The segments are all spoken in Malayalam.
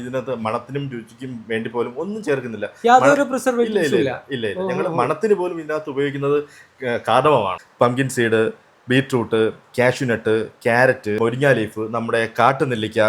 ഇതിനകത്ത് മണത്തിനും രുചിക്കും വേണ്ടി പോലും ഒന്നും ചേർക്കുന്നില്ല. യാതൊരു ഇല്ല പ്രിസർവേറ്റീവ്സും ഇല്ല ഇല്ല. ഇല്ല ഇല്ല ഞങ്ങൾ മണത്തിന് പോലും ഇതിനകത്ത് ഉപയോഗിക്കുന്നത് കാർഡമമാണ്. Pumpkin seed, beetroot, cashew nut, carrot, മുരിങ്ങ ലീഫ്, നമ്മുടെ കാട്ടുനെല്ലിക്ക,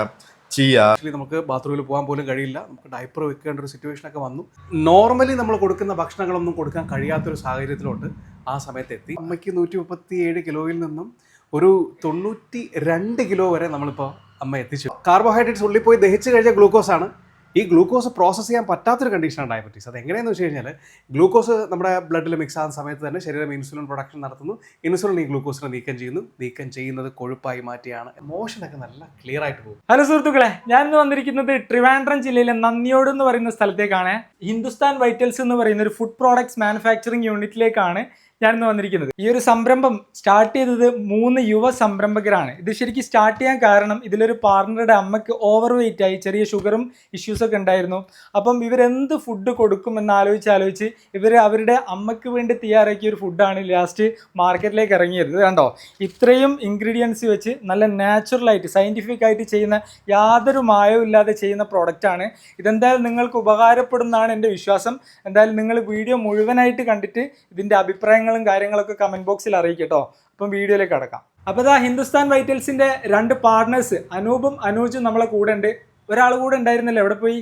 ചീയ. ആക്ച്വലി നമുക്ക് ബാത്റൂമിൽ പോകാൻ പോലും കഴിയില്ല. നമുക്ക് ഡയപ്പർ വെക്കേണ്ട ഒരു സിറ്റുവേഷനൊക്കെ വന്നു. നോർമലി നമ്മൾ കൊടുക്കുന്ന ഭക്ഷണങ്ങളൊന്നും കൊടുക്കാൻ കഴിയാത്തൊരു സാഹചര്യത്തിലോട്ട് ആ സമയത്ത് എത്തി. അമ്മയ്ക്ക് 137 കിലോയിൽ നിന്നും ഒരു 92 കിലോ വരെ നമ്മളിപ്പോൾ അമ്മ എത്തിച്ചു. കാർബോഹൈഡ്രേറ്റ്സ് ഉള്ളിൽ പോയി ദഹിച്ചു കഴിഞ്ഞ ഗ്ലൂക്കോസാണ്. ഈ ഗ്ലൂക്കോസ് പ്രോസസ്സ് ചെയ്യാൻ പറ്റാത്തൊരു കണ്ടീഷനാണ് ഡയബറ്റീസ്. അത് എങ്ങനെയാണെന്ന് വെച്ച് കഴിഞ്ഞാൽ ഗ്ലൂക്കോസ് നമ്മുടെ ബ്ലഡിൽ മിക്സ് ആകുന്ന സമയത്ത് തന്നെ ശരീരം ഇൻസുലിൻ പ്രൊഡക്ഷൻ നടത്തുന്നു. ഇൻസുലിൻ ഈ ഗ്ലൂക്കോസിനെ നീക്കം ചെയ്യുന്നു. നീക്കം ചെയ്യുന്നത് കൊഴുപ്പായി മാറ്റിയാണ്. മോഷനൊക്കെ നല്ല ക്ലിയർ ആയിട്ട് പോകും. ഹലോ സുഹൃത്തുക്കളെ, ഞാനിന്ന് വന്നിരിക്കുന്നത് ട്രിവാൻഡ്രം ജില്ലയിലെ നന്ദിയോട് എന്ന് പറയുന്ന സ്ഥലത്തേക്കാണ്. ഹിന്ദുസ്ഥാൻ വൈറ്റൽസ് എന്ന് പറയുന്ന ഒരു ഫുഡ് പ്രോഡക്ട്സ് മാനുഫാക്ചറിങ് യൂണിറ്റിലേക്കാണ് ഞാനിന്ന് വന്നിരിക്കുന്നത്. ഈ ഒരു സംരംഭം സ്റ്റാർട്ട് ചെയ്തത് 3 യുവ സംരംഭകരാണ്. ഇത് ശരിക്കും സ്റ്റാർട്ട് ചെയ്യാൻ കാരണം ഇതിലൊരു പാർട്ണറുടെ അമ്മയ്ക്ക് ഓവർ വെയിറ്റ് ആയി, ചെറിയ ഷുഗറും ഇഷ്യൂസൊക്കെ ഉണ്ടായിരുന്നു. അപ്പം ഇവരെന്ത് ഫുഡ് കൊടുക്കുമെന്ന് ആലോചിച്ച് ഇവർ അവരുടെ അമ്മയ്ക്ക് വേണ്ടി തയ്യാറാക്കിയ ഒരു ഫുഡാണ് ലാസ്റ്റ് മാർക്കറ്റിലേക്ക് ഇറങ്ങിയത്. ഇത് കണ്ടോ, ഇത്രയും ഇൻഗ്രീഡിയൻസ് വെച്ച് നല്ല നാച്ചുറലായിട്ട് സയൻറ്റിഫിക് ആയിട്ട് ചെയ്യുന്ന, യാതൊരു മായവും ഇല്ലാതെ ചെയ്യുന്ന പ്രോഡക്റ്റാണ്. ഇതെന്തായാലും നിങ്ങൾക്ക് ഉപകാരപ്പെടുന്നതാണ് എൻ്റെ വിശ്വാസം. എന്തായാലും നിങ്ങൾ വീഡിയോ മുഴുവനായിട്ട് കണ്ടിട്ട് ഇതിൻ്റെ അഭിപ്രായങ്ങൾ കാര്യങ്ങളൊക്കെ കമന്റ് ബോക്സിൽ അറിയിക്കട്ടോ. അപ്പം വീഡിയോയിലേക്ക് കടക്കാം. അപ്പോൾ ഇതാ ഹിന്ദുസ്ഥാൻ വൈറ്റൽസിന്റെ 2 പാർട്ട്നേഴ്സ് അനൂപും അനൂജും നമ്മളെ കൂടെ ഉണ്ട്. ഒരാൾ കൂടെ ഉണ്ടായിരുന്നല്ലോ, എവിടെ പോയി?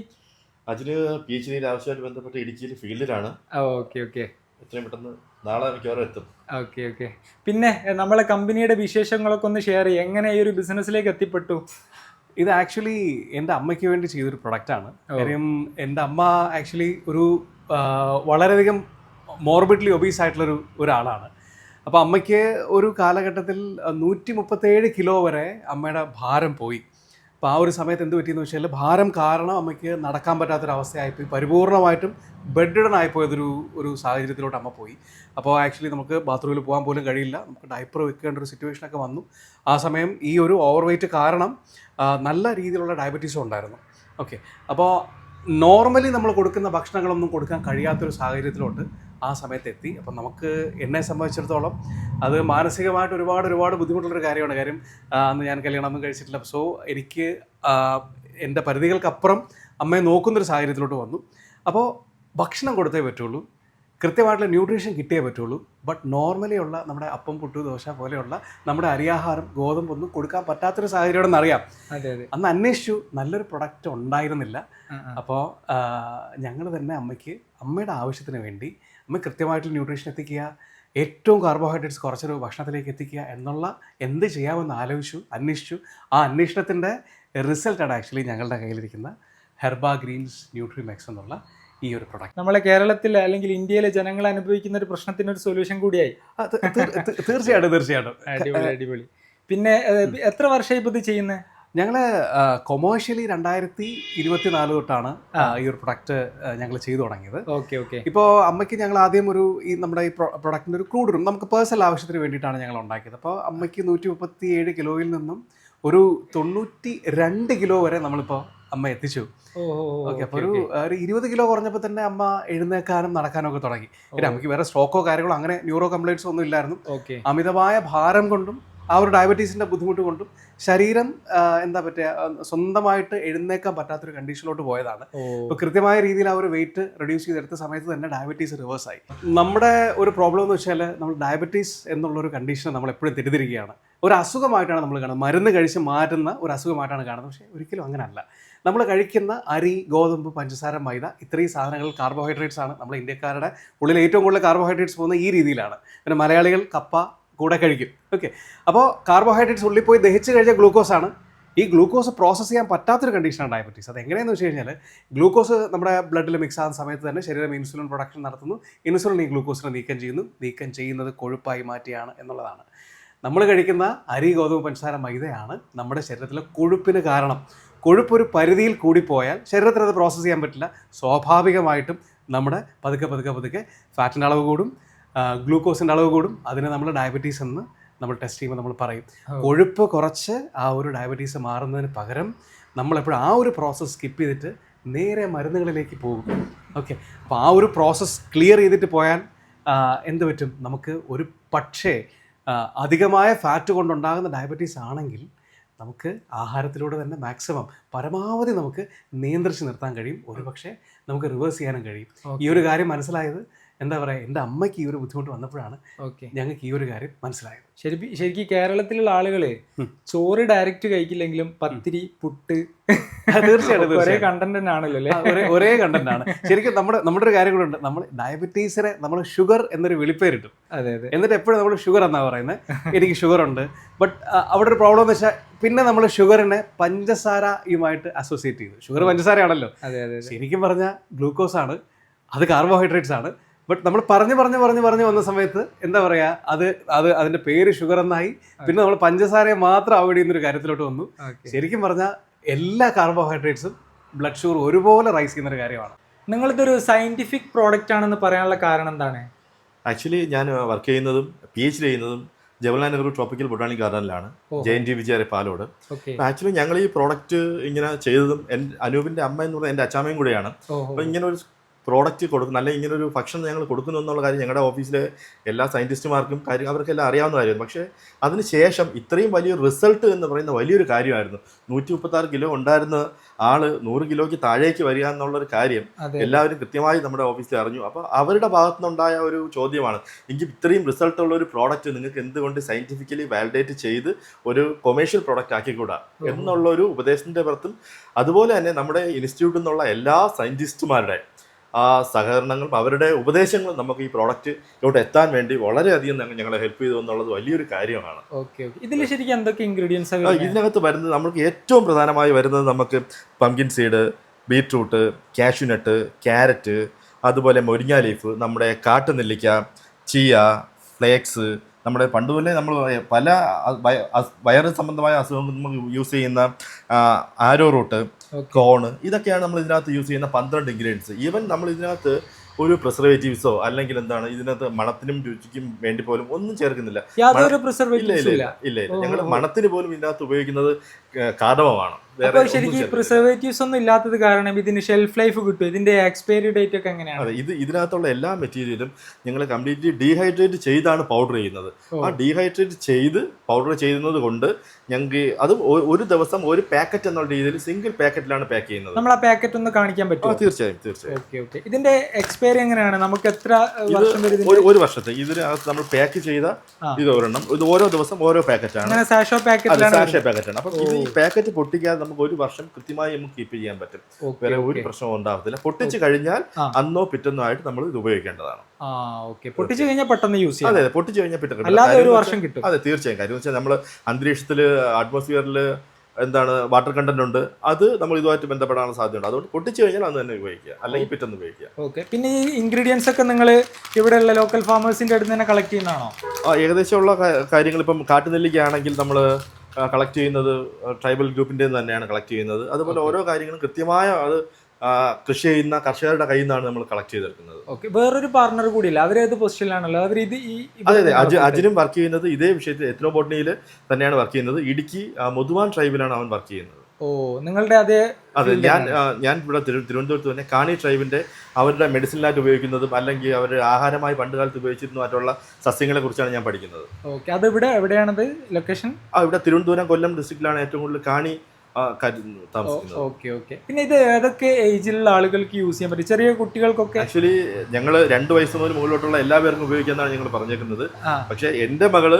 അതിന് PhD ആവശ്യമായിട്ട് ബന്ധപ്പെട്ട് ഇടുക്കിയിൽ ഫീൽഡിലാണ്. ഓക്കെ ഓക്കെ, എത്രയും പെട്ടെന്ന് നാളെ മിക്കവാറും എത്തും. Okay okay. പിന്നെ നമ്മളെ കമ്പനിയുടെ വിശേഷങ്ങളൊക്കെ ഒന്ന് ഷെയർ ചെയ്യും. എങ്ങനെ ഈ ഒരു ബിസിനസ്സിലേക്ക് എത്തിപ്പെട്ടു? ഇത് ആക്ച്വലി എൻ്റെ അമ്മയ്ക്ക് വേണ്ടി ചെയ്തൊരു പ്രൊഡക്റ്റാണ്. കാര്യം എൻ്റെ അമ്മ ആക്ച്വലി ഒരു വളരെയധികം മോർബിഡ്ലി ഒബീസ് ആയിട്ടുള്ളൊരു ഒരാളാണ്. അപ്പോൾ അമ്മയ്ക്ക് ഒരു കാലഘട്ടത്തിൽ 137 കിലോ വരെ അമ്മയുടെ ഭാരം പോയി. അപ്പോൾ ആ ഒരു സമയത്ത് എന്ത് പറ്റിയെന്ന് വെച്ചാൽ ഭാരം കാരണം അമ്മയ്ക്ക് നടക്കാൻ പറ്റാത്തൊരവസ്ഥയായിപ്പോയി. പരിപൂർണമായിട്ടും ബെഡ്രിഡൻ ആയിപ്പോയതൊരു സാഹചര്യത്തിലോട്ട് അമ്മ പോയി. അപ്പോൾ ആക്ച്വലി നമുക്ക് ബാത്റൂമിൽ പോകാൻ പോലും കഴിയില്ല. നമുക്ക് ഡയപ്പർ വെക്കേണ്ട ഒരു സിറ്റുവേഷനൊക്കെ വന്നു. ആ സമയം ഈ ഒരു ഓവർ വെയ്റ്റ് കാരണം നല്ല രീതിയിലുള്ള ഡയബറ്റീസും ഉണ്ടായിരുന്നു. ഓക്കെ, അപ്പോൾ നോർമലി നമ്മൾ കൊടുക്കുന്ന ഭക്ഷണങ്ങളൊന്നും കൊടുക്കാൻ കഴിയാത്തൊരു സാഹചര്യത്തിലോട്ട് ആ സമയത്ത് എത്തി. അപ്പം നമുക്ക് എന്നെ സംബന്ധിച്ചിടത്തോളം അത് മാനസികമായിട്ട് ഒരുപാട് ബുദ്ധിമുട്ടുള്ളൊരു കാര്യമാണ്. കാര്യം അന്ന് ഞാൻ കല്യാണമൊന്നും കഴിച്ചിട്ടില്ല. സോ എനിക്ക് എൻ്റെ പരിധികൾക്കപ്പുറം അമ്മയെ നോക്കുന്നൊരു സാഹചര്യത്തിലോട്ട് വന്നു. അപ്പോൾ ഭക്ഷണം കൊടുത്തേ പറ്റുള്ളൂ, കൃത്യമായിട്ടുള്ള ന്യൂട്രീഷൻ കിട്ടിയേ പറ്റുള്ളൂ. ബട്ട് നോർമലി ഉള്ള നമ്മുടെ അപ്പം, പുട്ടു, ദോശ പോലെയുള്ള നമ്മുടെ അരിയാഹാരം, ഗോതമ്പൊന്നും കൊടുക്കാൻ പറ്റാത്തൊരു സാഹചര്യമാണെന്ന് അറിയാം. അന്ന് അന്വേഷിച്ചു, നല്ലൊരു പ്രൊഡക്റ്റ് ഉണ്ടായിരുന്നില്ല. അപ്പോൾ ഞങ്ങൾ തന്നെ അമ്മയുടെ ആവശ്യത്തിന് വേണ്ടി അമ്മ കൃത്യമായിട്ടുള്ള ന്യൂട്രീഷൻ എത്തിക്കുക, ഏറ്റവും കാർബോഹൈഡ്രേറ്റ്സ് കുറച്ചൊരു ഭക്ഷണത്തിലേക്ക് എത്തിക്കുക എന്നുള്ള എന്ത് ചെയ്യാമെന്ന് അന്വേഷിച്ചു. ആ അന്വേഷണത്തിൻ്റെ റിസൾട്ടാണ് ആക്ച്വലി ഞങ്ങളുടെ കയ്യിലിരിക്കുന്ന ഹെർബ ഗ്രീൻസ് ന്യൂട്രിമെക്സ് എന്നുള്ള ഈ ഒരു പ്രൊഡക്റ്റ്. നമ്മളെ കേരളത്തിലെ അല്ലെങ്കിൽ ഇന്ത്യയിലെ ജനങ്ങൾ അനുഭവിക്കുന്ന ഒരു പ്രശ്നത്തിനൊരു സൊല്യൂഷൻ കൂടിയായി. തീർച്ചയായിട്ടും. അടിപൊളി. പിന്നെ എത്ര വർഷമായി ഇപ്പോൾ ഇത് ചെയ്യുന്നത്? ഞങ്ങൾ കൊമേഴ്ഷ്യലി 2024 തൊട്ടാണ് ഈ ഒരു പ്രൊഡക്റ്റ് ഞങ്ങൾ ചെയ്തു തുടങ്ങിയത്. ഇപ്പോൾ അമ്മയ്ക്ക് ഞങ്ങൾ ആദ്യം നമ്മുടെ ഈ പ്രൊഡക്റ്റിൻ്റെ ഒരു ക്രൂഡ് റൂം നമുക്ക് പേഴ്സണൽ ആവശ്യത്തിന് വേണ്ടിയിട്ടാണ് ഞങ്ങൾ ഉണ്ടാക്കിയത്. അപ്പോൾ അമ്മയ്ക്ക് 137 കിലോയിൽ നിന്നും ഒരു 92 കിലോ വരെ നമ്മളിപ്പോൾ അമ്മ എത്തിച്ചു. ഓക്കെ, അപ്പോൾ ഒരു 20 കിലോ കുറഞ്ഞപ്പോൾ തന്നെ അമ്മ എഴുന്നേക്കാനും നടക്കാനും ഒക്കെ തുടങ്ങി. പിന്നെ അമ്മയ്ക്ക് വേറെ സ്ട്രോക്കോ കാര്യങ്ങളോ അങ്ങനെ ന്യൂറോ കംപ്ലൈൻറ്റ്സോ ഒന്നും ഇല്ലായിരുന്നു. അമിതമായ ഭാരം കൊണ്ടും ആ ഒരു ഡയബറ്റീസിൻ്റെ ബുദ്ധിമുട്ട് കൊണ്ടും ശരീരം സ്വന്തമായിട്ട് എഴുന്നേക്കാൻ പറ്റാത്തൊരു കണ്ടീഷനിലോട്ട് പോയതാണ്. ഇപ്പോൾ കൃത്യമായ രീതിയിൽ ആ ഒരു വെയിറ്റ് റെഡ്യൂസ് ചെയ്തെടുത്ത സമയത്ത് തന്നെ ഡയബറ്റീസ് റിവേഴ്സായി. നമ്മുടെ ഒരു പ്രോബ്ലം എന്ന് വെച്ചാൽ നമ്മൾ ഡയബറ്റീസ് എന്നുള്ളൊരു കണ്ടീഷനെ നമ്മൾ എപ്പോഴും തെറ്റിദ്ധരിക്കുകയാണ്. ഒരു അസുഖമായിട്ടാണ് നമ്മൾ കാണുന്നത്, മരുന്ന് കഴിച്ച് മാറ്റുന്ന ഒരു അസുഖമായിട്ടാണ് കാണുന്നത്. പക്ഷേ ഒരിക്കലും അങ്ങനെയല്ല. നമ്മൾ കഴിക്കുന്ന അരി, ഗോതമ്പ്, പഞ്ചസാര, മൈദ, ഇത്രയും സാധനങ്ങൾ കാർബോഹൈഡ്രേറ്റ്സ് ആണ്. നമ്മൾ ഇന്ത്യക്കാരുടെ ഉള്ളിൽ ഏറ്റവും കൂടുതൽ കാർബോഹൈഡ്രേറ്റ്സ് പോകുന്ന ഈ രീതിയിലാണ്. പിന്നെ മലയാളികൾ കപ്പ കൂടെ കഴിക്കും. ഓക്കെ, അപ്പോൾ കാർബോഹൈഡ്രേറ്റ്സ് ഉള്ളിൽ പോയി ദഹിച്ചു കഴിഞ്ഞ ഗ്ലൂക്കോസാണ്. ഈ ഗ്ലൂക്കോസ് പ്രോസസ്സ് ചെയ്യാൻ പറ്റാത്തൊരു കണ്ടീഷനാണ് ഡയബറ്റീസ്. അത് എങ്ങനെയാണെന്ന് വെച്ച് കഴിഞ്ഞാൽ ഗ്ലൂക്കോസ് നമ്മുടെ ബ്ലഡിൽ മിക്സ് ആകുന്ന സമയത്ത് തന്നെ ശരീരം ഇൻസുലിൻ പ്രൊഡക്ഷൻ നടത്തുന്നു. ഇൻസുലിൻ ഈ ഗ്ലൂക്കോസിനെ നീക്കം ചെയ്യുന്നത് കൊഴുപ്പായി മാറ്റിയാണ് എന്നുള്ളതാണ്. നമ്മൾ കഴിക്കുന്ന അരി, ഗോതമ്പ്, പഞ്ചസാര, മൈദയാണ് നമ്മുടെ ശരീരത്തിലെ കൊഴുപ്പിന് കാരണം. കൊഴുപ്പൊരു പരിധിയിൽ കൂടിപ്പോയാൽ ശരീരത്തിന് അത് പ്രോസസ്സ് ചെയ്യാൻ പറ്റില്ല. സ്വാഭാവികമായിട്ടും നമ്മുടെ പതുക്കെ ഫാറ്റിൻ്റെ അളവ് കൂടും, ഗ്ലൂക്കോസിൻ്റെ അളവ് കൂടും. അതിനെ നമ്മൾ ഡയബറ്റീസ് എന്ന് നമ്മൾ ടെസ്റ്റ് ചെയ്യുമ്പോൾ നമ്മൾ പറയും. കൊഴുപ്പ് കുറച്ച് ആ ഒരു ഡയബറ്റീസ് മാറുന്നതിന് പകരം നമ്മളെപ്പോഴും ആ ഒരു പ്രോസസ്സ് സ്കിപ്പ് ചെയ്തിട്ട് നേരെ മരുന്നുകളിലേക്ക് പോകും. ഓക്കെ, അപ്പോൾ ആ ഒരു പ്രോസസ്സ് ക്ലിയർ ചെയ്തിട്ട് പോയാൽ എന്ത് പറ്റും? നമുക്ക് ഒരു പക്ഷേ അധികമായ ഫാറ്റ് കൊണ്ടുണ്ടാകുന്ന ഡയബറ്റീസ് ആണെങ്കിൽ നമുക്ക് ആഹാരത്തിലൂടെ തന്നെ മാക്സിമം പരമാവധി നമുക്ക് നിയന്ത്രിച്ച് നിർത്താൻ കഴിയും. ഒരുപക്ഷെ നമുക്ക് റിവേഴ്സ് ചെയ്യാനും കഴിയും. ഈ ഒരു കാര്യം മനസ്സിലായത് എന്താ പറയുക, എൻ്റെ അമ്മയ്ക്ക് ഈ ഒരു ബുദ്ധിമുട്ട് വന്നപ്പോഴാണ് ഞങ്ങൾക്ക് ഈ ഒരു കാര്യം മനസ്സിലായത്. ശരിക്കും കേരളത്തിലുള്ള ആളുകള് ചോറ് ഡയറക്റ്റ് കഴിക്കില്ലെങ്കിലും പത്തിരി, പുട്ട് തീർച്ചയായിട്ടും ഒരേ കണ്ടന്റ് തന്നെയാണല്ലോ അല്ലേ? ഒരേ കണ്ടന്റ് ആണ്. ശരിക്കും നമ്മുടെ ഒരു കാര്യം കൂടെ ഉണ്ട്. നമ്മൾ ഡയബറ്റീസിനെ നമ്മൾ ഷുഗർ എന്നൊരു വിളിപ്പേരിട്ടു. അതെ അതെ. എന്നിട്ട് എപ്പോഴും നമ്മൾ ഷുഗർ എന്നാ പറയുന്നത്. എനിക്ക് ഷുഗർ ഉണ്ട്. ബട്ട് അവിടെ ഒരു പ്രോബ്ലം എന്ന് വെച്ചാൽ പിന്നെ നമ്മൾ ഷുഗറിനെ പഞ്ചസാരയുമായിട്ട് അസോസിയേറ്റ് ചെയ്തു. ഷുഗർ പഞ്ചസാരയാണല്ലോ. അതെ അതെ. ശരിക്കും പറഞ്ഞാൽ ഗ്ലൂക്കോസ് ആണ്, അത് കാർബോഹൈഡ്രേറ്റ്സ് ആണ്. ബട്ട് നമ്മൾ പറഞ്ഞു വന്ന സമയത്ത് എന്താ പറയുക, അതിന്റെ പേര് ഷുഗർ എന്നായി. പിന്നെ നമ്മൾ പഞ്ചസാരയെ മാത്രം അവോയ്ഡ് ചെയ്യുന്നൊരു കാര്യത്തിലോട്ട് വന്നു. ശരിക്കും പറഞ്ഞാൽ എല്ലാ കാർബോഹൈഡ്രേറ്റ്സും ബ്ലഡ് ഷുഗർ ഒരുപോലെ റൈസ് ചെയ്യുന്ന ഒരു കാര്യമാണ്. നിങ്ങളിതൊരു സയന്റിഫിക് പ്രോഡക്റ്റ് ആണെന്ന് പറയാനുള്ള കാരണം എന്താണ്? ആക്ച്വലി ഞാൻ വർക്ക് ചെയ്യുന്നതും PhD ചെയ്യുന്നതും ജവഹർലാൽ നെഹ്റു ട്രോപ്പിക്കൽ ബൊട്ടാണിക് ഗാർഡനിലാണ്, JNT വിജയ പാലോട്. ആക്ച്വലി ഞങ്ങൾ ഈ പ്രോഡക്റ്റ് ഇങ്ങനെ ചെയ്തതും അനൂപിന്റെ അമ്മ എന്ന് പറഞ്ഞാൽ എൻ്റെ അച്ചാമ്മയും കൂടെയാണ്. അപ്പോൾ ഇങ്ങനെ ഒരു പ്രോഡക്റ്റ് കൊടുക്കുന്നു, അല്ലെങ്കിൽ ഇങ്ങനെ ഒരു ഭക്ഷണം ഞങ്ങൾ കൊടുക്കുന്നു എന്നുള്ള കാര്യം ഞങ്ങളുടെ ഓഫീസിലെ എല്ലാ സയൻറ്റിസ്റ്റുമാർക്കും അവർക്കെല്ലാം അറിയാവുന്ന കാര്യമായിരുന്നു. പക്ഷേ അതിന് ശേഷം ഇത്രയും വലിയൊരു റിസൾട്ട് എന്ന് പറയുന്ന വലിയൊരു കാര്യമായിരുന്നു. 136 കിലോ ഉണ്ടായിരുന്ന ആള് 100 കിലോയ്ക്ക് താഴേക്ക് വരിക എന്നുള്ളൊരു കാര്യം എല്ലാവരും കൃത്യമായി നമ്മുടെ ഓഫീസിൽ അറിഞ്ഞു. അപ്പോൾ അവരുടെ ഭാഗത്തുനിന്നുണ്ടായ ഒരു ചോദ്യമാണ്, എങ്കിൽ ഇത്രയും റിസൾട്ട് ഉള്ള ഒരു പ്രോഡക്റ്റ് നിങ്ങൾക്ക് എന്തുകൊണ്ട് സയൻറ്റിഫിക്കലി വാലിഡേറ്റ് ചെയ്ത് ഒരു കൊമേഴ്ഷ്യൽ പ്രോഡക്റ്റ് ആക്കിക്കൂടാ എന്നുള്ളൊരു ഉപദേശത്തിൻ്റെ പുറത്തും, അതുപോലെ തന്നെ നമ്മുടെ ഇൻസ്റ്റിറ്റ്യൂട്ടിൽ നിന്നുള്ള എല്ലാ സയൻറ്റിസ്റ്റുമാരുടെ ആ സഹകരണങ്ങളും അവരുടെ ഉപദേശങ്ങളും നമുക്ക് ഈ പ്രോഡക്റ്റിലോട്ട് എത്താൻ വേണ്ടി വളരെയധികം ഞങ്ങളെ ഹെൽപ്പ് ചെയ്തു എന്നുള്ളത് വലിയൊരു കാര്യമാണ്. ഇതിൽ ശരിക്കും എന്തൊക്കെ ഇൻഗ്രീഡിയൻസ് ഇതിനകത്ത് വരുന്നത്? നമുക്ക് ഏറ്റവും പ്രധാനമായി വരുന്നത് നമുക്ക് pumpkin seed, beetroot, cashew nut, carrot, അതുപോലെ മുരിങ്ങ ലീഫ്, നമ്മുടെ കാട്ടുനെല്ലിക്ക, ചിയ, ഫ്ലേക്സ്, നമ്മുടെ പണ്ടുപോലെ നമ്മൾ പല വയറ് സംബന്ധമായ അസുഖങ്ങൾ നമ്മൾ യൂസ് ചെയ്യുന്ന ആരോ റൂട്ട്, കോണ്, ഇതൊക്കെയാണ് നമ്മൾ ഇതിനകത്ത് യൂസ് ചെയ്യുന്ന 12 ഇൻഗ്രീഡിയൻസ്. ഈവൻ നമ്മൾ ഇതിനകത്ത് ഒരു പ്രിസർവേറ്റീവ്സോ അല്ലെങ്കിൽ എന്താണ് ഇതിനകത്ത് മണത്തിനും രുചിക്കും വേണ്ടി പോലും ഒന്നും ചേർക്കുന്നില്ല. ഇല്ല. ഞങ്ങൾ മണത്തിന് പോലും ഇതിനകത്ത് ഉപയോഗിക്കുന്നത് കാർഡമമാണ്. പ്രിസർവേറ്റീവ്സ് ഒന്നും ഇല്ലാത്തത് കാരണം ഇതിന് ഷെൽഫ് ലൈഫ് കിട്ടും. ഇതിന്റെ എക്സ്പയറി ഡേറ്റ് ഒക്കെ എങ്ങനെയാണ്? അതെ, ഇതിനകത്തുള്ള എല്ലാ മെറ്റീരിയലും ഞങ്ങൾ കംപ്ലീറ്റ്ലി ഡീഹൈഡ്രേറ്റ് ചെയ്താണ് പൗഡർ ചെയ്യുന്നത്. ആ ഡീഹൈഡ്രേറ്റ് ചെയ്ത് പൗഡർ ചെയ്യുന്നത് കൊണ്ട് ഞങ്ങൾക്ക് അത് ഒരു ദിവസം ഒരു പാക്കറ്റ് എന്നുള്ള രീതിയിൽ സിംഗിൾ പാക്കറ്റിലാണ് പാക്ക് ചെയ്യുന്നത്. നമ്മൾ ആ പാക്കറ്റ് ഒന്ന് കാണിക്കാൻ പറ്റുമോ? തീർച്ചയായും. ഇതിന്റെ എക്സ്പയറി എങ്ങനെയാണ്? നമുക്ക് എത്ര വർഷം വരെ? ഒരു വർഷത്തെ. ഇതിനകത്ത് നമ്മൾ പാക്ക് ചെയ്ത ഇത് ഒരെണ്ണം, ഇത് ഓരോ ദിവസം ഓരോ പാക്കറ്റാണ്. സാഷേ പാക്കറ്റാണ്. അപ്പം ഇത് ഈ പാക്കറ്റ് പൊട്ടിക്കാതെ നമുക്ക് ഒരു വർഷം കൃത്യമായി നമുക്ക് കീപ്പ് ചെയ്യാൻ പറ്റും. വേറെ ഒരു പ്രശ്നവും ഉണ്ടാകത്തില്ല. പൊട്ടിച്ച് കഴിഞ്ഞാൽ അന്നോ പിറ്റന്നോ ആയിട്ട് നമ്മൾ ഇത് ഉപയോഗിക്കേണ്ടതാണ്. പൊട്ടിച്ച് കഴിഞ്ഞാൽ പെട്ടെന്ന് യൂസ് ചെയ്യാം. അതെ, പൊട്ടിച്ച് കഴിഞ്ഞാൽ പെട്ടെന്ന് ഒരു വർഷം കിട്ടും. അതെ, തീർച്ചയായും. കാര്യം വെച്ചാൽ നമ്മൾ അന്തരീക്ഷത്തിൽ അറ്റ്മോസ്ഫിയറിൽ എന്താണ് വാട്ടർ കണ്ടന്റ് ഉണ്ട്, അത് നമ്മൾ ഇതുമായിട്ട് ബന്ധപ്പെടാനുള്ള സാധ്യതയുണ്ട്. അതുകൊണ്ട് പൊട്ടിച്ചു കഴിഞ്ഞാൽ അന്ന് തന്നെ ഉപയോഗിക്കുക, അല്ലെങ്കിൽ പിറ്റേന്ന് ഉപയോഗിക്കുക. പിന്നെ ഈ ഇൻഗ്രീഡിയൻസ് ഒക്കെ നിങ്ങൾ ഇവിടെയുള്ള ലോക്കൽ ഫാമേഴ്സിന്റെ അടുത്ത് തന്നെ കളക്ട് ചെയ്യുന്നതാണോ? ഏകദേശമുള്ള കാര്യങ്ങൾ ഇപ്പം കാട്ടുനെല്ലിക്ക ആണെങ്കിൽ നമ്മൾ കളക്ട് ചെയ്യുന്നത് ട്രൈബൽ ഗ്രൂപ്പിൻ്റെ തന്നെയാണ് കളക്ട് ചെയ്യുന്നത്. അതുപോലെ ഓരോ കാര്യങ്ങളും കൃത്യമായ അത് കൃഷി ചെയ്യുന്ന കർഷകരുടെ കയ്യിൽ നിന്നാണ് നമ്മൾ കളക്ട് ചെയ്തെടുക്കുന്നത്. വേറൊരു പാർട്ണർ കൂടിയില്ല, അവരേത് പൊസിഷനിലാണല്ലോ? അവർ അതെ, അജിനും വർക്ക് ചെയ്യുന്നത് ഇതേ വിഷയത്തിൽ എത്നോബോട്ടണിയിൽ തന്നെയാണ് വർക്ക് ചെയ്യുന്നത്. ഇടുക്കി മുതുവാൻ ട്രൈബിലാണ് അവൻ വർക്ക് ചെയ്യുന്നത്. നിങ്ങളുടെ അതെ. ഞാൻ ഇവിടെ തിരുവനന്തപുരത്ത് തന്നെ കാണി ട്രൈബിന്റെ അവരുടെ മെഡിസിനിലായിട്ട് ഉപയോഗിക്കുന്നതും അല്ലെങ്കിൽ അവർ ആഹാരമായി പണ്ടുകാലത്ത് ഉപയോഗിച്ചിരുന്നതുമായിട്ടുള്ള സസ്യങ്ങളെ കുറിച്ചാണ് ഞാൻ പഠിക്കുന്നത്. അത് എവിടെയാണത് ലൊക്കേഷൻ? ഇവിടെ തിരുവനന്തപുരം, കൊല്ലം ഡിസ്ട്രിക്റ്റിലാണ് ഏറ്റവും കൂടുതൽ കാണി താമസിക്കുന്നത്. പിന്നെ ഇത് ഏതൊക്കെ ഏജിലുള്ള ആളുകൾക്ക് യൂസ് ചെയ്യാൻ പറ്റും? ചെറിയ കുട്ടികൾക്കൊക്കെ? ആക്ച്വലി ഞങ്ങൾ 2 വയസ്സ് മുതൽ മുകളിലോട്ടുള്ള എല്ലാ പേർക്കും ഉപയോഗിക്കാന്നാണ് ഞങ്ങൾ പറഞ്ഞേക്കുന്നത്. പക്ഷെ എൻ്റെ മകള്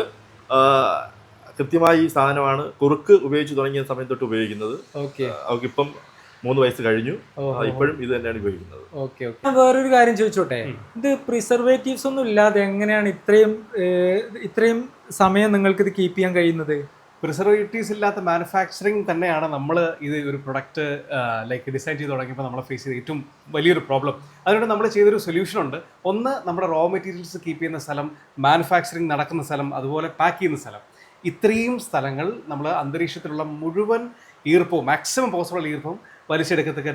കൃത്യമായി ഈ സാധനമാണ് കുറുക്ക് ഉപയോഗിച്ച് തുടങ്ങിയ സമയം തൊട്ട് ഉപയോഗിക്കുന്നത്. അവൾക്കിപ്പം 3 വയസ്സ് കഴിഞ്ഞു, ഇപ്പോഴും ഇത് തന്നെയാണ് ഉപയോഗിക്കുന്നത്. വേറൊരു കാര്യം ചോദിച്ചോട്ടെ, ഇത് പ്രിസർവേറ്റീവ്സ് ഒന്നും ഇല്ലാതെ എങ്ങനെയാണ് ഇത്രയും സമയം നിങ്ങൾക്ക് ഇത് കീപ്പ് ചെയ്യാൻ കഴിയുന്നത്? പ്രിസർവേറ്റീവ്സ് ഇല്ലാത്ത മാനുഫാക്ചറിങ് തന്നെയാണ് നമ്മൾ ഇത് ഒരു പ്രൊഡക്റ്റ് ലൈക്ക് ഡിസൈൻ ചെയ്ത് തുടങ്ങിയപ്പോൾ നമ്മളെ ഫേസ് ചെയ്ത ഏറ്റവും വലിയൊരു പ്രോബ്ലം. അതുകൊണ്ട് നമ്മൾ ചെയ്തൊരു സൊല്യൂഷൻ ഉണ്ട്. ഒന്ന്, നമ്മുടെ റോ മെറ്റീരിയൽസ് കീപ്പ് ചെയ്യുന്ന സ്ഥലം, മാനുഫാക്ചറിങ് നടക്കുന്ന സ്ഥലം, അതുപോലെ പാക്ക് ചെയ്യുന്ന സ്ഥലം, ഇത്രയും സ്ഥലങ്ങൾ നമ്മൾ അന്തരീക്ഷത്തിലുള്ള മുഴുവൻ ഈർപ്പവും മാക്സിമം പോസിബിൾ ഈർപ്പവും വലിച്ചെടുക്കത്തക്ക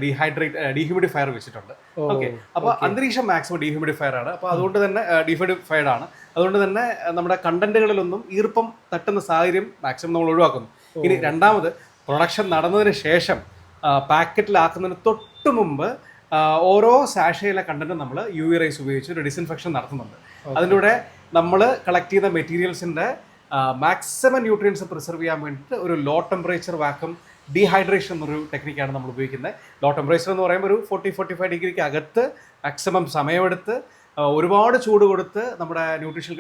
ഡീഹ്യൂമിഡിഫയർ വെച്ചിട്ടുണ്ട്. ഓക്കെ, അപ്പോൾ അന്തരീക്ഷം മാക്സിമം ഡീഹ്യൂമിഡിഫയർ ആണ്. അപ്പോൾ അതുകൊണ്ട് തന്നെ ഡീഹ്യൂമിഡിഫൈഡ് ആണ്. അതുകൊണ്ട് തന്നെ നമ്മുടെ കണ്ടന്റുകളിലൊന്നും ഈർപ്പം തട്ടുന്ന സാഹചര്യം മാക്സിമം നമ്മൾ ഒഴിവാക്കുന്നു. ഇനി രണ്ടാമത്, പ്രൊഡക്ഷൻ നടന്നതിന് ശേഷം പാക്കറ്റിലാക്കുന്നതിന് തൊട്ട് മുമ്പ് ഓരോ സാഷയിലെ കണ്ടന്റും നമ്മൾ UV റൈസ് ഉപയോഗിച്ച് ഒരു ഡിസിൻഫെക്ഷൻ നടത്തുന്നുണ്ട്. അതിലൂടെ നമ്മൾ കളക്ട് ചെയ്യുന്ന മെറ്റീരിയൽസിൻ്റെ മാക്സിമം ന്യൂട്രിയൻസ് പ്രിസർവ് ചെയ്യാൻ വേണ്ടിയിട്ട് ഒരു ലോ ടെമ്പറേച്ചർ വാക്വം ഡീഹൈഡ്രേഷൻ എന്നൊരു ടെക്നിക്കാണ് നമ്മൾ ഉപയോഗിക്കുന്നത്. ലോ ടെമ്പറേച്ചർ എന്ന് പറയുമ്പോൾ ഒരു 40-45 ഡിഗ്രിക്ക് അകത്ത് മാക്സിമം സമയമെടുത്ത് ഒരുപാട് ചൂട് കൊടുത്ത് നമ്മുടെ ന്യൂട്രീഷൻ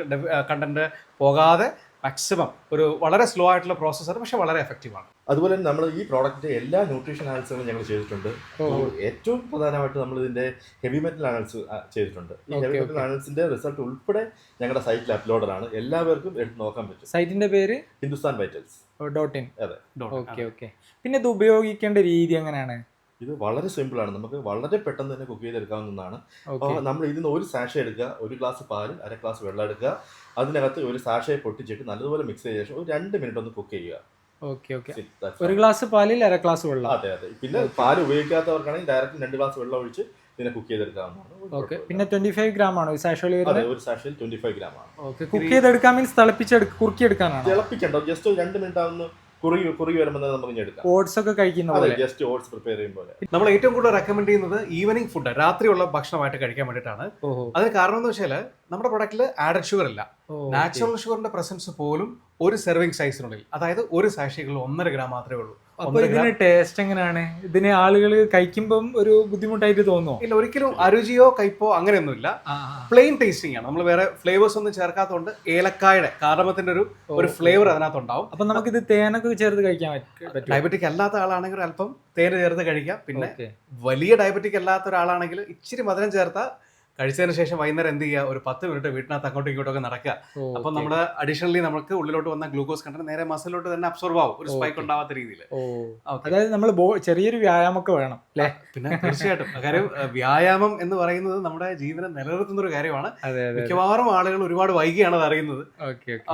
കണ്ടന്റ് പോകാതെ മാക്സിമം ഒരു വളരെ സ്ലോ ആയിട്ടുള്ള പ്രോസസ്സാണ്, പക്ഷേ വളരെ എഫക്റ്റീവാണ്. അതുപോലെ തന്നെ നമ്മൾ ഈ പ്രോഡക്റ്റിന്റെ എല്ലാ ന്യൂട്രീഷൻ അനാലിസുകളും ഞങ്ങൾ ചെയ്തിട്ടുണ്ട്. ഏറ്റവും പ്രധാനമായിട്ട് നമ്മൾ ഇതിന്റെ ഹെവി മെറ്റൽ അനാലിസ് ചെയ്തിട്ടുണ്ട്. ഈ ഹെവി മെറ്റൽ അനാലിസിന്റെ റിസൾട്ട് ഉൾപ്പെടെ ഞങ്ങളുടെ സൈറ്റിൽ അപ്ലോഡറാണ്, എല്ലാവർക്കും എടുത്ത് നോക്കാൻ പറ്റും. സൈറ്റിന്റെ പേര് ഹിന്ദുസ്ഥാൻ വൈറ്റൽസ് .in. അതെ. ഓക്കെ. പിന്നെ ഇത് ഉപയോഗിക്കേണ്ട രീതി എങ്ങനെയാണ്? ഇത് വളരെ സിമ്പിൾ ആണ്, നമുക്ക് വളരെ പെട്ടെന്ന് തന്നെ കുക്ക് ചെയ്തെടുക്കാവുന്നതാണ്. അപ്പോൾ നമ്മൾ ഇതിന് ഒരു സാഷ എടുക്കുക, 1 ഗ്ലാസ് പാല്, 1/2 ഗ്ലാസ് വെള്ളം എടുക്കുക, അതിനകത്ത് ഒരു സാഷയെ പൊട്ടിച്ചിട്ട് നല്ലതുപോലെ മിക്സ് ചെയ്ത ശേഷം ഒരു 2 മിനിറ്റ് ഒന്ന് കുക്ക് ചെയ്യുക. ഓക്കെ. 1 ഗ്ലാസ് പാലിൽ 1/2 ഗ്ലാസ് വെള്ളം. അതെ. പിന്നെ പാല് ഉപയോഗിക്കാത്തവർക്കാണെങ്കിൽ ഡയറക്റ്റ് 2 ഗ്ലാസ് വെള്ളം ഒഴിച്ച് ഇതിനെ കുക്ക് ചെയ്തെടുക്കാവുന്നതാണ്. ഓക്കെ. പിന്നെ 25 ഗ്രാം ആണോ ഈ സാഷയിൽ വരുന്നത്? ഒരു സാഷയിൽ 25 ഗ്രാം ആണ്. ഓക്കെ. കുക്ക് ചെയ്തെടുക്കാൻ മീൻസ് കുറുക്കിയെടുക്കാനാണ്? തിളപ്പിക്കണ്ടോ, ജസ്റ്റ് 2 മിനിറ്റ് ആവുന്ന കുറുകി വരുമ്പോൾ നമുക്ക് എടുക്കാം. ഓട്സ് ഒക്കെ കഴിക്കുന്ന പോലെ, ജസ്റ്റ് ഓട്സ് പ്രിപ്പയർ ചെയ്യുമ്പോൾ. നമ്മൾ ഏറ്റവും കൂടുതൽ റെക്കമെൻഡ് ചെയ്യുന്നത് ഈവനിങ് ഫുഡ്, രാത്രിയുള്ള ഭക്ഷണമായിട്ട് കഴിക്കാൻ വേണ്ടിയിട്ടാണ്. അതിന് കാരണം എന്ന് വെച്ചാൽ നമ്മുടെ പ്രൊഡക്റ്റിൽ ആഡഡ് ഷുഗർ ഇല്ല. നാച്ചുറൽ ഷുഗറിന്റെ പ്രസൻസ് പോലും ഒരു സെർവിങ് സൈസിനുള്ളിൽ, അതായത് ഒരു സാഷയിൽ 1.5 ഗ്രാം മാത്രമേ ഉള്ളൂ. അപ്പൊ ഇതിന് ടേസ്റ്റ് എങ്ങനെയാണ്? ഇതിന് ആളുകൾ കഴിക്കുമ്പം ഒരു ബുദ്ധിമുട്ടായിട്ട് തോന്നുമോ? ഇല്ല, ഒരിക്കലും അരുചിയോ കയ്പോ അങ്ങനെയൊന്നുമില്ല. പ്ലെയിൻ ടേസ്റ്റിംഗ് ആണ്. നമ്മൾ വേറെ ഫ്ലേവേഴ്സ് ഒന്നും ചേർക്കാത്തതുകൊണ്ട് ഏലക്കായുടെ കാർഡമത്തിന്റെ ഒരു ഫ്ലേവർ അതിനകത്തുണ്ടാവും. അപ്പൊ നമുക്കിത് തേനൊക്കെ ചേർത്ത് കഴിക്കാൻ പറ്റും. ഡയബറ്റിക് അല്ലാത്ത ആളാണെങ്കിൽ അല്പം തേന് ചേർത്ത് കഴിക്കാം. പിന്നെ വലിയ ഡയബറ്റിക് അല്ലാത്ത ഒരാളാണെങ്കിൽ ഇച്ചിരി മധുരം ചേർത്താൽ കഴിച്ചതിന് ശേഷം വൈകുന്നേരം എന്ത് ചെയ്യുക, ഒരു 10 മിനിറ്റ് വീട്ടിനകത്ത് അങ്ങോട്ടും ഇങ്ങോട്ടൊക്കെ നടക്കുക. അപ്പൊ നമ്മുടെ അഡീഷണലി നമുക്ക് ഉള്ളിലോട്ട് വന്ന ഗ്ലൂക്കോസ് കണ്ടന്റ് നേരെ മസിലോട്ട് തന്നെ അബ്സോർബ് ആവും, ഒരു സ്പൈക്ക് ഉണ്ടാവാത്ത രീതിയിൽ. അതായത് നമ്മൾ ചെറിയൊരു വ്യായാമമൊക്കെ വേണം അല്ലേ? പിന്നെ തീർച്ചയായിട്ടും. കാര്യം വ്യായാമം എന്ന് പറയുന്നത് നമ്മുടെ ജീവനെ നിലനിർത്തുന്ന ഒരു കാര്യമാണ്. മിക്കവാറും ആളുകൾ ഒരുപാട് വൈകിയാണ് അത് അറിയുന്നത്.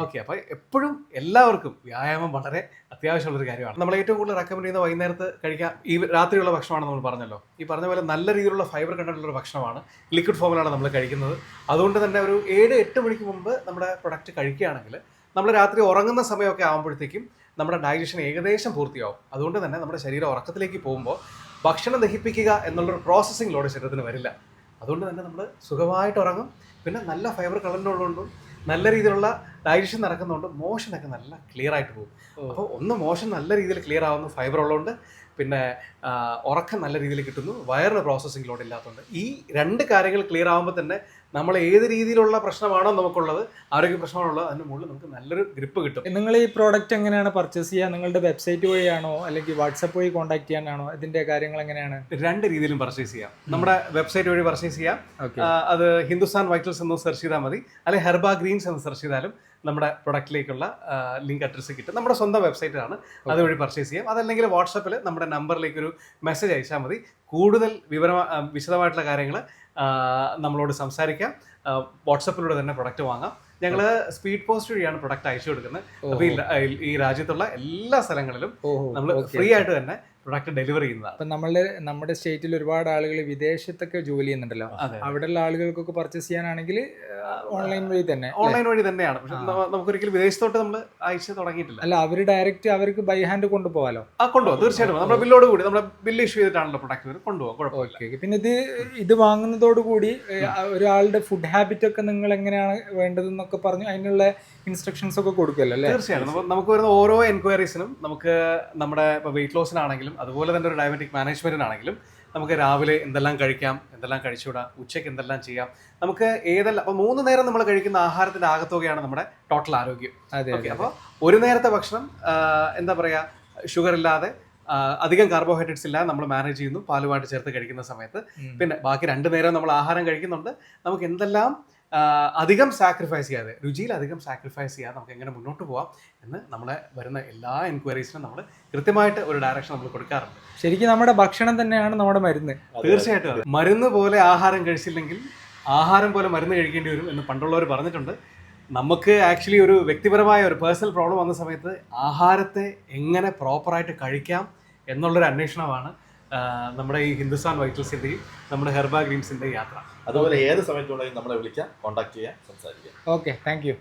ഓക്കെ. അപ്പൊ എപ്പോഴും എല്ലാവർക്കും വ്യായാമം വളരെ അത്യാവശ്യമുള്ള ഒരു കാര്യമാണ്. നമ്മൾ ഏറ്റവും കൂടുതൽ റെക്കമെൻഡ് ചെയ്യുന്ന വൈകുന്നേരത്ത് കഴിക്കാം ഈ രാത്രിയുള്ള ഭക്ഷണമാണ്. നമ്മൾ പറഞ്ഞല്ലോ, ഈ പറഞ്ഞ പോലെ നല്ല രീതിയിലുള്ള ഫൈബർ കണ്ടന്റ് ഉള്ള ഭക്ഷണമാണ്. ലിക്വിഡ് ഫോമിലാണ് നമ്മൾ കഴിക്കുന്നത്. അതുകൊണ്ട് തന്നെ ഒരു 7-8 മണിക്ക് മുമ്പ് നമ്മുടെ പ്രൊഡക്റ്റ് കഴിക്കുകയാണെങ്കിൽ നമ്മൾ രാത്രി ഉറങ്ങുന്ന സമയമൊക്കെ ആകുമ്പോഴത്തേക്കും നമ്മുടെ ഡൈജഷൻ ഏകദേശം പൂർത്തിയാവും. അതുകൊണ്ട് തന്നെ നമ്മുടെ ശരീരം ഉറക്കത്തിലേക്ക് പോകുമ്പോൾ ഭക്ഷണം ദഹിപ്പിക്കുക എന്നുള്ളൊരു പ്രോസസ്സിംഗ് ലോഡ് ശരീരത്തിന് വരില്ല. അതുകൊണ്ട് തന്നെ നമ്മൾ സുഖമായിട്ട് ഉറങ്ങും. പിന്നെ നല്ല ഫൈബർ കണ്ടന്റ് ഉള്ളതുകൊണ്ടും നല്ല രീതിയിലുള്ള ഡൈജഷൻ നടക്കുന്നതുകൊണ്ട് മോഷനൊക്കെ നല്ല ക്ലിയർ ആയിട്ട് പോകും. അപ്പോൾ മോഷൻ നല്ല രീതിയിൽ ക്ലിയർ ആവുന്നു ഫൈബർ ഉള്ളതുകൊണ്ട്. പിന്നെ ഉറക്കം നല്ല രീതിയിൽ കിട്ടുന്നു, വയറിന് പ്രോസസ്സിംഗ് ലോഡ് ഇല്ലാത്തതുകൊണ്ട്. ഈ 2 കാര്യങ്ങൾ ക്ലിയർ ആകുമ്പോൾ തന്നെ നമ്മൾ ഏത് രീതിയിലുള്ള പ്രശ്നമാണോ നമുക്കുള്ളത്, ആരോഗ്യ പ്രശ്നമാണുള്ളത്, അതിന് മുകളിൽ നമുക്ക് നല്ലൊരു ഗ്രിപ്പ് കിട്ടും. നിങ്ങൾ ഈ പ്രോഡക്റ്റ് എങ്ങനെയാണ് പർച്ചേസ് ചെയ്യുക? നിങ്ങളുടെ വെബ്സൈറ്റ് വഴിയാണോ അല്ലെങ്കിൽ വാട്സപ്പ് വഴി കോൺടാക്ട് ചെയ്യാനാണോ? ഇതിന്റെ കാര്യങ്ങൾ എങ്ങനെയാണ്? 2 രീതിയിലും പർച്ചേസ് ചെയ്യാം. നമ്മുടെ വെബ്സൈറ്റ് വഴി പർച്ചേസ് ചെയ്യാം. അത് ഹിന്ദുസ്ഥാൻ വൈറ്റൽസ് എന്ന് സെർച്ച് ചെയ്താൽ മതി, അല്ലെങ്കിൽ ഹെർബ ഗ്രീൻസ് എന്ന് സെർച്ച് ചെയ്താലും നമ്മുടെ പ്രൊഡക്റ്റിലേക്കുള്ള ലിങ്ക് അഡ്രസ്സ് കിട്ടും. നമ്മുടെ സ്വന്തം വെബ്സൈറ്റാണ്, അതുവഴി പർച്ചേസ് ചെയ്യാം. അതല്ലെങ്കിൽ വാട്സപ്പിൽ നമ്മുടെ നമ്പറിലേക്ക് ഒരു മെസ്സേജ് അയച്ചാൽ മതി. കൂടുതൽ വിശദമായിട്ടുള്ള കാര്യങ്ങൾ നമ്മളോട് സംസാരിക്കാം. വാട്സപ്പിലൂടെ തന്നെ പ്രൊഡക്റ്റ് വാങ്ങാം. ഞങ്ങൾ സ്പീഡ് പോസ്റ്റ് വഴിയാണ് പ്രൊഡക്റ്റ് അയച്ചു കൊടുക്കുന്നത്. അപ്പോൾ ഈ രാജ്യത്തുള്ള എല്ലാ സ്ഥലങ്ങളിലും നമ്മൾ ഫ്രീ ആയിട്ട് തന്നെ പ്രൊഡക്റ്റ് ഡെലിവറി ചെയ്യുന്നതാണ്. അപ്പം നമ്മുടെ സ്റ്റേറ്റിൽ ഒരുപാട് ആളുകൾ വിദേശത്തൊക്കെ ജോലി ചെയ്യുന്നുണ്ടല്ലോ, അവിടെയുള്ള ആളുകൾക്കൊക്കെ പർച്ചേസ് ചെയ്യാനാണെങ്കിൽ ഓൺലൈൻ വഴി തന്നെയാണ്. പക്ഷെ നമുക്കൊരിക്കലും വിദേശത്തോട്ട് നമ്മൾ അയച്ചു തുടങ്ങിയിട്ടില്ല. അല്ല, അവർ ഡയറക്റ്റ് അവർക്ക് ബൈ ഹാൻഡ് കൊണ്ടുപോകാലോ? കൊണ്ടുപോകാം, തീർച്ചയായിട്ടും. നമ്മുടെ ബില്ലോട് കൂടി, നമ്മുടെ ബില്ല് ഇഷ്യൂ ചെയ്തിട്ടാണല്ലോ പ്രൊഡക്റ്റ് കൊണ്ടുപോകാം, കുഴപ്പമില്ല. പിന്നെ ഇത് വാങ്ങുന്നതോടുകൂടി ഒരാളുടെ ഫുഡ് ഹാബിറ്റ് ഒക്കെ നിങ്ങൾ എങ്ങനെയാണ് വേണ്ടതെന്നൊക്കെ പറഞ്ഞു അതിനുള്ള ഇൻസ്ട്രക്ഷൻസ് ഒക്കെ കൊടുക്കുമല്ലോ അല്ലേ? തീർച്ചയായും. നമുക്ക് വരുന്ന ഓരോ എൻക്വയറീസിനും നമുക്ക് നമ്മുടെ ഇപ്പോൾ വെയിറ്റ് ലോസിനാണെങ്കിലും അതുപോലെ തന്നെ ഒരു ഡയബറ്റിക് മാനേജ്മെന്റിനാണെങ്കിലും നമുക്ക് രാവിലെ എന്തെല്ലാം കഴിക്കാം, എന്തെല്ലാം കഴിച്ചുകൂടാ, ഉച്ചയ്ക്ക് എന്തെല്ലാം ചെയ്യാം, നമുക്ക് ഏതെല്ലാം. അപ്പോൾ 3 നേരം നമ്മൾ കഴിക്കുന്ന ആഹാരത്തിന്റെ ആകത്തുകയാണ് നമ്മുടെ ടോട്ടൽ ആരോഗ്യം. അപ്പോൾ ഒരു നേരത്തെ ഭക്ഷണം എന്താ പറയുക, ഷുഗർ ഇല്ലാതെ അധികം കാർബോഹൈഡ്രേറ്റ്സ് ഇല്ലാതെ നമ്മൾ മാനേജ് ചെയ്യുന്നു പാലുമായിട്ട് ചേർത്ത് കഴിക്കുന്ന സമയത്ത്. പിന്നെ ബാക്കി 2 നേരം നമ്മൾ ആഹാരം കഴിക്കുന്നുണ്ട്. നമുക്ക് എന്തെല്ലാം അധികം സാക്രിഫൈസ് ചെയ്യാതെ, രുചിയിൽ അധികം സാക്രിഫൈസ് ചെയ്യാതെ നമുക്ക് എങ്ങനെ മുന്നോട്ട് പോകാം എന്ന് നമ്മളെ വരുന്ന എല്ലാ എൻക്വയറീസിനും നമ്മൾ കൃത്യമായിട്ട് ഒരു ഡയറക്ഷൻ നമ്മൾ കൊടുക്കാറുണ്ട്. ശരിക്കും നമ്മുടെ ഭക്ഷണം തന്നെയാണ് നമ്മുടെ മരുന്ന്. തീർച്ചയായിട്ടും. മരുന്ന് പോലെ ആഹാരം കഴിച്ചില്ലെങ്കിൽ ആഹാരം പോലെ മരുന്ന് കഴിക്കേണ്ടി വരും എന്ന് പണ്ടുള്ളവർ പറഞ്ഞിട്ടുണ്ട്. നമുക്ക് ആക്ച്വലി ഒരു വ്യക്തിപരമായ ഒരു പേഴ്സണൽ പ്രോബ്ലം വന്ന സമയത്ത് ആഹാരത്തെ എങ്ങനെ പ്രോപ്പറായിട്ട് കഴിക്കാം എന്നുള്ളൊരു അന്വേഷണമാണ് നമ്മുടെ ഈ ഹിന്ദുസ്ഥാൻ വൈറ്റൽസിന്റെയും നമ്മുടെ ഹെർബ ഗ്രീൻസിന്റെയും യാത്ര. അതുപോലെ ഏത് സമയത്തുണ്ടെങ്കിലും നമ്മളെ വിളിക്കാം, കോൺടാക്ട് ചെയ്യാം, സംസാരിക്കാം. Okay, thank you.